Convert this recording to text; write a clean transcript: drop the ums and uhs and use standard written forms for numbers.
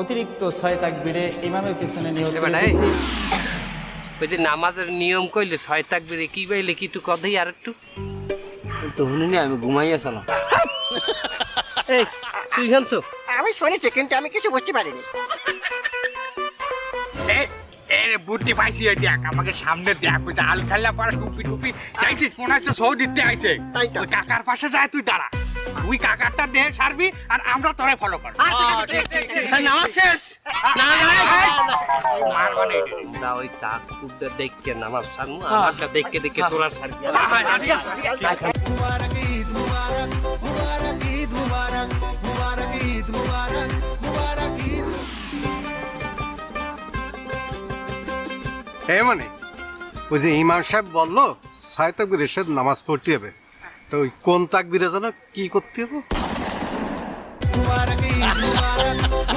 অতিরিক্ত 6 তাকবীরে ইমামের পিছনে নিয়ত করেছি। ওই যে নামাজের নিয়ম কইলে 6 তাকবীরে কি বাইলে কি একটু কথাই আর একটু তো শুনিনি আমি ঘুমাইয়াছিলাম। এই তুই জানছো আমি শুনেছি কিন্তু আমি কিছু বুঝতে পারিনি। বুদ্ধি পাইছি ওই দেখ আমাকে সামনে দেখ ওই যে আল খেললা পরে টুপি টুপি যাইছিস মনে হচ্ছে সৌদিতে আইছে তাই তো। ওই কাকার পাশে যায় তুই দাঁড়া তুই কাকারটা দে সারবি আর আমরা তোরে ফলো করব নামাজ শেষ না মার মানে আমরা ওই তাকবীরটা দেখকে নামাজ সারমু আমারটা দেখকে দেখকে তোরা সারবি মানে ওই যে ইমাম সাহেব বললো 6 তাকবীর এসে নামাজ পড়তে হবে তো ওই কোন তাকবীরে যেন কি করতে হবে